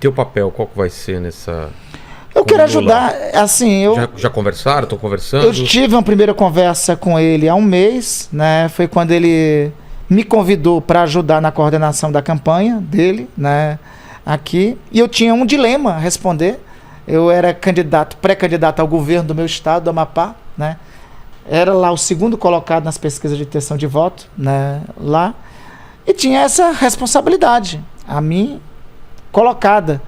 teu papel, qual que vai ser nessa... Eu quero ajudar, assim, Já conversaram? Estão conversando? Eu tive uma primeira conversa com ele há um mês, né? Foi quando ele me convidou para ajudar na coordenação da campanha dele, né? Aqui. E eu tinha um dilema a responder. Eu era pré-candidato ao governo do meu estado, do Amapá, né? Era lá o segundo colocado nas pesquisas de intenção de voto, né? Lá. E tinha essa responsabilidade, a mim colocada,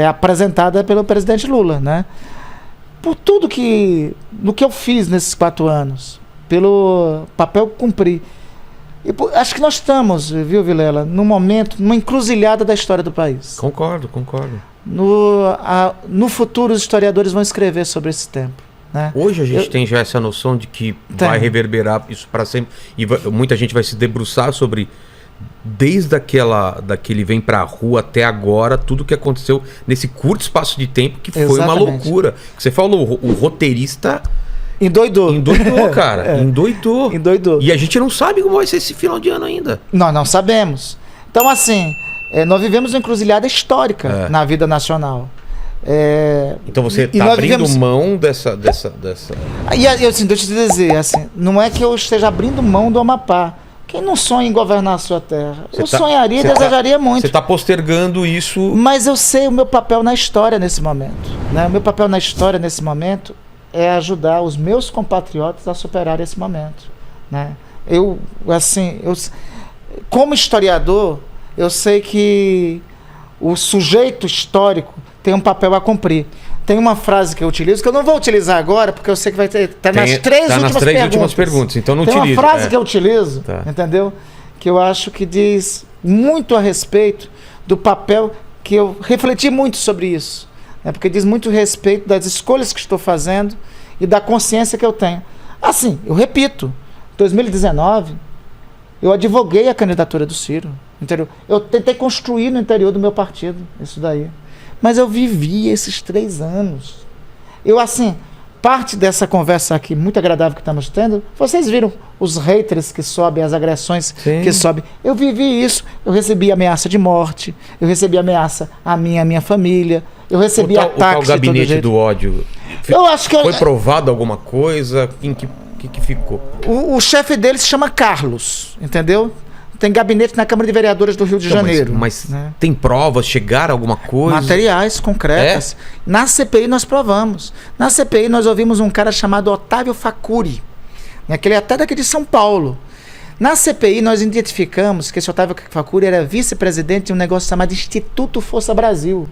apresentada pelo presidente Lula, né? Por tudo no que eu fiz nesses 4 anos, pelo papel que cumpri. E acho que nós estamos, viu, Vilela, num momento, numa encruzilhada da história do país. Concordo. No futuro, os historiadores vão escrever sobre esse tempo, né? Hoje a gente tem já essa noção de que vai reverberar isso para sempre. E muita gente vai se debruçar sobre... Desde daquele vem pra rua até agora, tudo que aconteceu nesse curto espaço de tempo, que foi uma loucura. Você falou, o roteirista endoidou, cara. Endoidou. E a gente não sabe como vai ser esse final de ano ainda. Nós não sabemos. Então, assim, nós vivemos uma encruzilhada histórica na vida nacional. Então você está abrindo mão dessa... E assim, deixa eu te dizer, assim, não é que eu esteja abrindo mão do Amapá. Quem não sonha em governar a sua terra? Sonharia e desejaria muito. Você está postergando isso... Mas eu sei o meu papel na história nesse momento, né? O meu papel na história nesse momento é ajudar os meus compatriotas a superar esse momento, né? Como historiador, eu sei que o sujeito histórico tem um papel a cumprir. Tem uma frase que eu utilizo, que eu não vou utilizar agora, porque eu sei que vai ter... Está nas três últimas perguntas. Então não utilizo. Tem uma frase que eu utilizo, tá, entendeu? Que eu acho que diz muito a respeito do papel que eu refleti muito sobre isso. Né? Porque diz muito a respeito das escolhas que estou fazendo e da consciência que eu tenho. Assim, eu repito, em 2019, eu advoguei a candidatura do Ciro. Entendeu? Eu tentei construir no interior do meu partido isso daí. Mas eu vivi esses 3 anos. Parte dessa conversa aqui, muito agradável que estamos tendo, vocês viram os haters que sobem, as agressões que sobem. Eu vivi isso. Eu recebi ameaça de morte, eu recebi ameaça à minha família, eu recebi ataques de todo jeito. O gabinete do ódio, eu acho que foi provado alguma coisa? Em que ficou? O chefe dele se chama Carlos, entendeu? Tem gabinete na Câmara de Vereadores do Rio de Janeiro. Mas tem provas? Chegaram alguma coisa? Materiais concretas. Na CPI nós provamos. Na CPI nós ouvimos um cara chamado Otávio Facuri, né, que ele é até daqui de São Paulo. Na CPI nós identificamos que esse Otávio Facuri era vice-presidente de um negócio chamado Instituto Força Brasil.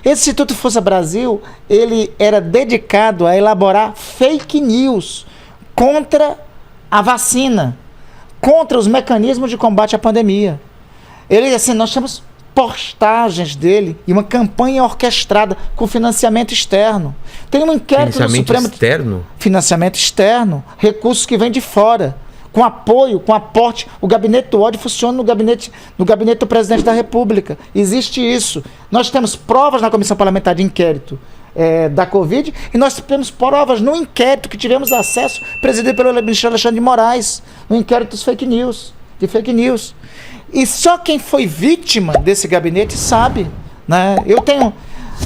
Esse Instituto Força Brasil, ele era dedicado a elaborar fake news contra a vacina, contra os mecanismos de combate à pandemia. Nós temos postagens dele e uma campanha orquestrada com financiamento externo. Tem um inquérito no Supremo... Financiamento externo, recursos que vêm de fora, com apoio, com aporte. O gabinete do ódio funciona no gabinete do presidente da República. Existe isso. Nós temos provas na Comissão Parlamentar de Inquérito da Covid, e nós temos provas no inquérito que tivemos acesso, presidido pelo ministro Alexandre de Moraes, no inquérito dos fake news. E só quem foi vítima desse gabinete sabe, né? Eu tenho...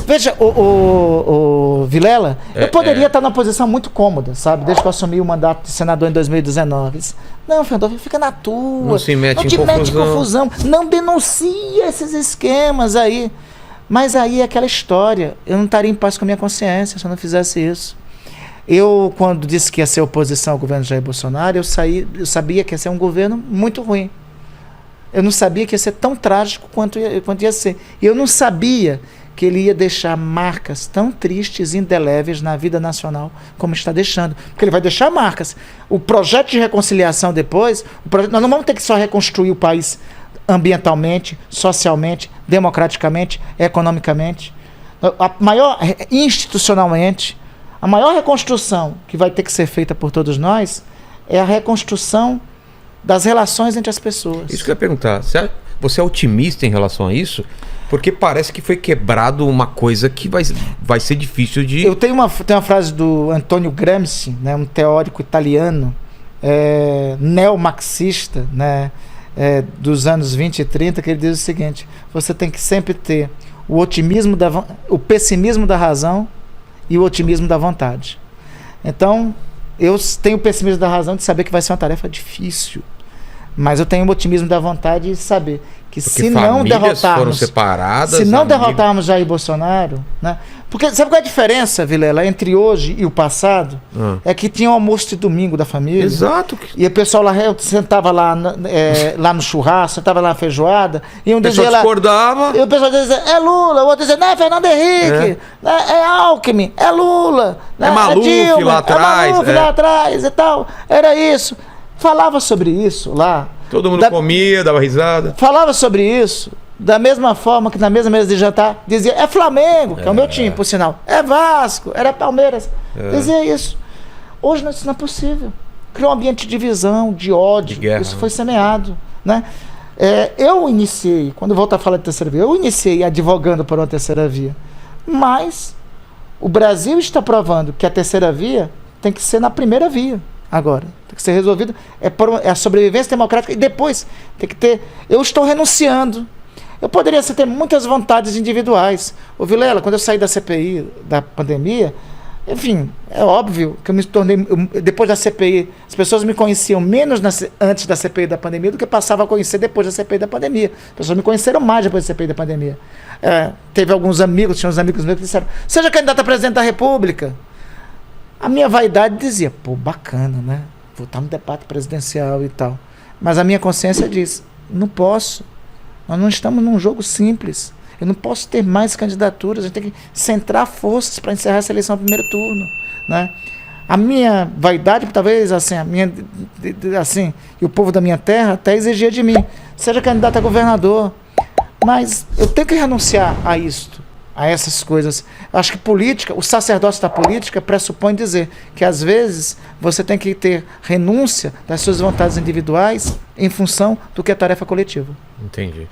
Veja, o Vilela, eu poderia estar numa posição muito cômoda, sabe? Desde que eu assumi o mandato de senador em 2019. Não, Fernando, fica na tua. Não se mete mete em confusão. Não denuncia esses esquemas aí. Mas aí é aquela história. Eu não estaria em paz com a minha consciência se eu não fizesse isso. Eu, quando disse que ia ser oposição ao governo Jair Bolsonaro, eu sabia que ia ser um governo muito ruim. Eu não sabia que ia ser tão trágico quanto ia ser. E eu não sabia que ele ia deixar marcas tão tristes e indeléveis na vida nacional como está deixando. Porque ele vai deixar marcas. O projeto de reconciliação depois, nós não vamos ter que só reconstruir o país ambientalmente, socialmente, democraticamente, economicamente. Institucionalmente, a maior reconstrução que vai ter que ser feita por todos nós é a reconstrução das relações entre as pessoas. Isso que eu ia perguntar. Você é otimista em relação a isso? Porque parece que foi quebrado uma coisa que vai ser difícil de... Eu tenho uma frase do Antonio Gramsci, né, um teórico italiano, neomarxista, né, dos anos 20 e 30, que ele diz o seguinte: você tem que sempre ter o pessimismo da razão e o otimismo da vontade. Então, eu tenho o pessimismo da razão de saber que vai ser uma tarefa difícil, mas eu tenho o otimismo da vontade de saber que se não derrotarmos, Jair Bolsonaro, né? Porque sabe qual é a diferença, Vilela, entre hoje e o passado? É que tinha o almoço de domingo da família. Exato. E o pessoal lá sentava lá, lá no churrasco, sentava lá na feijoada, e um dizia lá, discordava. E o pessoal dizia, é Lula, o outro dizia, não, é Fernando Henrique, é Alckmin, é Lula, é Maluf, é Dilma, lá atrás, Maluf lá atrás e tal. Era isso. Falava sobre isso lá. Todo mundo comia, dava risada. Falava sobre isso da mesma forma que na mesma mesa de jantar dizia, é Flamengo, que é o meu time, por sinal. É Vasco, era Palmeiras. Dizia isso. Hoje isso não é possível. Criou um ambiente de divisão, de ódio. De guerra, isso foi semeado, né? Eu iniciei, quando eu volto a falar de terceira via, eu iniciei advogando por uma terceira via. Mas o Brasil está provando que a terceira via tem que ser na primeira via. Agora, tem que ser resolvido. É a sobrevivência democrática. E depois tem que ter. Eu estou renunciando. Eu poderia ter muitas vontades individuais. Ô Vilela, quando eu saí da CPI da pandemia, enfim, é óbvio que eu me tornei. Depois da CPI, as pessoas me conheciam menos antes da CPI da pandemia do que passavam a conhecer depois da CPI da pandemia. As pessoas me conheceram mais depois da CPI da pandemia. Teve alguns amigos, tinha uns amigos meus que disseram: seja candidato a presidente da República. A minha vaidade dizia, pô, bacana, né? Vou estar no debate presidencial e tal. Mas a minha consciência diz, não posso. Nós não estamos num jogo simples. Eu não posso ter mais candidaturas. A gente tem que centrar forças para encerrar essa eleição no primeiro turno, né? A minha vaidade, talvez, assim, e o povo da minha terra até exigia de mim, seja candidato a governador. Mas eu tenho que renunciar a isto. A essas coisas. Acho que política, o sacerdócio da política pressupõe dizer que às vezes você tem que ter renúncia das suas vontades individuais em função do que é tarefa coletiva. Entendi.